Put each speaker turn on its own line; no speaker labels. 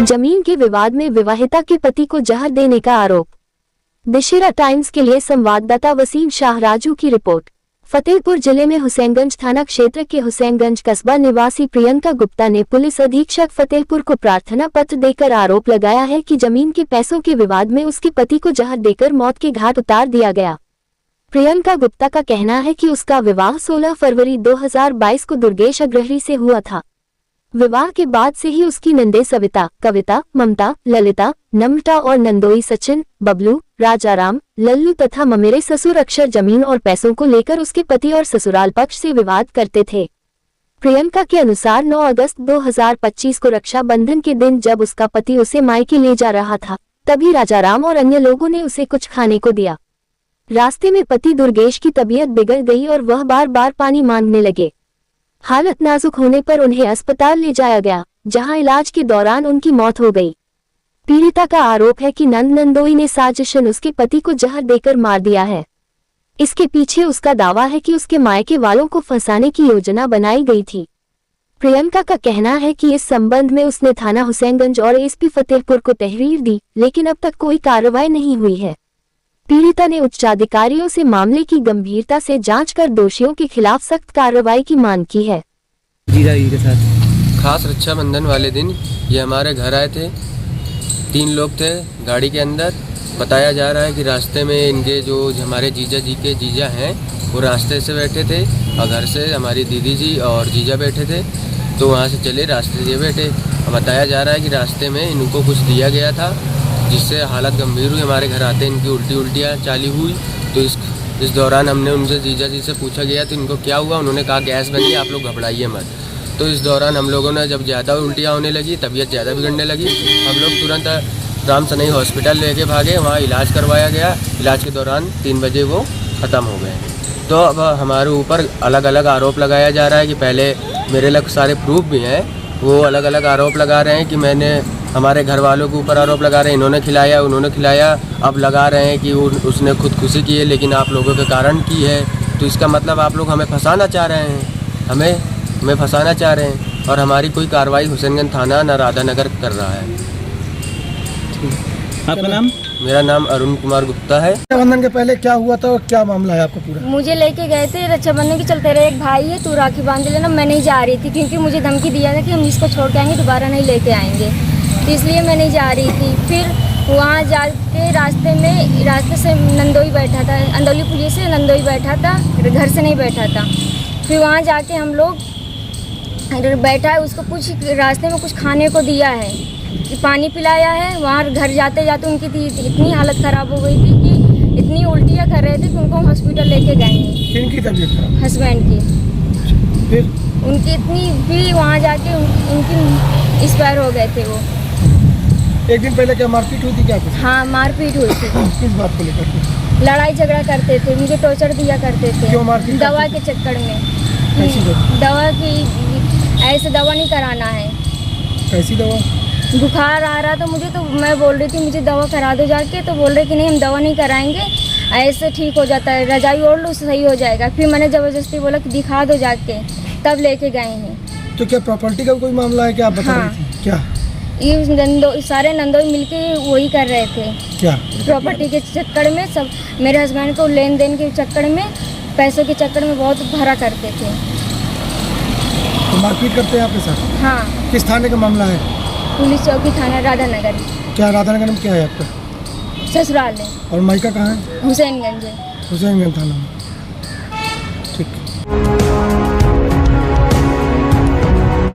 जमीन के विवाद में विवाहिता के पति को जहर देने का आरोप। दशहरा टाइम्स के लिए संवाददाता वसीम शाह राजू की रिपोर्ट। फतेहपुर जिले में हुसैनगंज थाना क्षेत्र के हुसैनगंज कस्बा निवासी प्रियंका गुप्ता ने पुलिस अधीक्षक फतेहपुर को प्रार्थना पत्र देकर आरोप लगाया है कि जमीन के पैसों के विवाद में उसके पति को जहर देकर मौत के घाट उतार दिया गया। प्रियंका गुप्ता का कहना है कि उसका विवाह 16 फरवरी 2022 को दुर्गेश अग्रहरी से हुआ था। विवाह के बाद से ही उसकी नंदे सविता, कविता, ममता, ललिता, नम्रता और नंदोई सचिन, बबलू, राजाराम, लल्लू तथा ममेरे ससुर अक्षर जमीन और पैसों को लेकर उसके पति और ससुराल पक्ष से विवाद करते थे। प्रियंका के अनुसार 9 अगस्त 2025 को रक्षाबंधन के दिन जब उसका पति उसे मायके ले जा रहा था, तभी राजाराम और अन्य लोगों ने उसे कुछ खाने को दिया। रास्ते में पति दुर्गेश की तबीयत बिगड़ गई और वह बार बार पानी मांगने लगे। हालत नाजुक होने पर उन्हें अस्पताल ले जाया गया, जहां इलाज के दौरान उनकी मौत हो गई। पीड़िता का आरोप है कि नंदोई ने साजिशन उसके पति को जहर देकर मार दिया है। इसके पीछे उसका दावा है कि उसके मायके वालों को फंसाने की योजना बनाई गई थी। प्रियंका का कहना है कि इस संबंध में उसने थाना हुसैनगंज और एसपी फतेहपुर को तहरीर दी, लेकिन अब तक कोई कार्रवाई नहीं हुई है। पीड़िता ने उच्चाधिकारियों से मामले की गंभीरता से जांच कर दोषियों के खिलाफ सख्त कार्रवाई की मांग की है।
जीजा जी के साथ
खास रक्षाबंधन वाले दिन ये हमारे घर आए थे। 3 लोग थे गाड़ी के अंदर। बताया जा रहा है कि रास्ते में इनके जो हमारे जीजा जी के जीजा हैं वो रास्ते से बैठे थे और घर से हमारी दीदी जी और जीजा बैठे थे, तो वहाँ से चले रास्ते से बैठे। बताया जा रहा है कि रास्ते में इनको कुछ दिया गया था जिससे हालत गंभीर हुई। हमारे घर आते इनकी उल्टियाँ चालू हुई, तो इस दौरान हमने उनसे जीजा जी से पूछा गया तो इनको क्या हुआ, उन्होंने कहा गैस बन गई, आप लोग घबराइए मत। तो इस दौरान हम लोगों ने जब ज़्यादा उल्टियाँ होने लगी, तबीयत ज़्यादा बिगड़ने लगी, हम लोग तुरंत राम सनई हॉस्पिटल लेके भागे। वहाँ इलाज करवाया गया। इलाज के दौरान 3 बजे वो ख़त्म हो गए। तो अब हमारे ऊपर अलग अलग आरोप लगाया जा रहा है कि पहले मेरे लग सारे प्रूफ भी हैं, वो अलग अलग आरोप लगा रहे हैं कि मैंने हमारे घर वालों के ऊपर आरोप लगा रहे हैं, इन्होंने खिलाया उन्होंने खिलाया। अब लगा रहे हैं कि उसने खुदकुशी की है लेकिन आप लोगों के कारण की है। तो इसका मतलब आप लोग हमें फंसाना चाह रहे हैं, हमें फंसाना चाह रहे हैं। और हमारी कोई कार्रवाई हुसैनगंज थाना न राधानगर कर रहा है।
आपका नाम?
मेरा नाम अरुण कुमार गुप्ता है।
रक्षाबंधन के पहले क्या हुआ था और क्या मामला है आपका पूरा?
मुझे लेके गए थे रक्षाबंधन के चलते रहे, एक भाई है तू राखी बांध लेना, मैं नहीं जा रही थी क्योंकि मुझे धमकी दिया था कि हम इसको छोड़ के आएंगे, दोबारा नहीं लेके आएंगे, तो इसलिए मैं नहीं जा रही थी। फिर वहाँ जाके रास्ते से नंदोई बैठा था, अंदौली पुलिस से नंदोई बैठा था, घर से नहीं बैठा था। फिर वहाँ जाके हम लोग बैठा है, उसको कुछ रास्ते में कुछ खाने को दिया है कि पानी पिलाया है। वहाँ घर जाते जाते उनकी इतनी हालत ख़राब हो गई थी कि इतनी उल्टियाँ कर रहे थे कि उनको हॉस्पिटल लेके गए हैं।
किनकी तबीयत खराब?
हस्बैंड की।
फिर
उनकी इतनी भी वहाँ जाके उनकी एक्सपायर हो गए थे वो।
एक दिन पहले क्या मारपीट हुई थी क्या कुछ?
हाँ, मारपीट हुई थी।
किस बात को लेकर?
लड़ाई झगड़ा करते थे, मुझे टॉर्चर दिया करते थे।
क्यों मारपीट?
दवा के चक्कर में।
कैसी दवा?
दवा की ऐसे दवा नहीं कराना है।
कैसी दवा?
बुखार आ रहा था मुझे, तो मैं बोल रही थी मुझे दवा करा दो जाके, तो बोल रहे कि नहीं हम दवा नहीं कराएंगे, ऐसे ठीक हो जाता है, रजाई ओढ़ लो सही हो जाएगा। फिर मैंने ज़बरदस्ती बोला कि दिखा दो जाके, तब लेके गए हैं।
तो क्या प्रॉपर्टी का कोई मामला है क्या आप बता रही थी? क्या
ये सारे नंदोई मिलके वही कर रहे थे,
क्या
प्रॉपर्टी के चक्कर में। सब मेरे हस्बैंड को लेन देन के चक्कर में, पैसों के चक्कर में बहुत भरा करते थे।
तो मारपीट करते हैं आपके साथ?
हाँ।
किस थाने का मामला है?
पुलिस चौकी थाना राधानगर।
क्या राधानगर में क्या है आपका?
ससुराल है।
और मायका कहाँ है?
हुसैनगंज है।
हुसैनगंज थाना में। ठीक।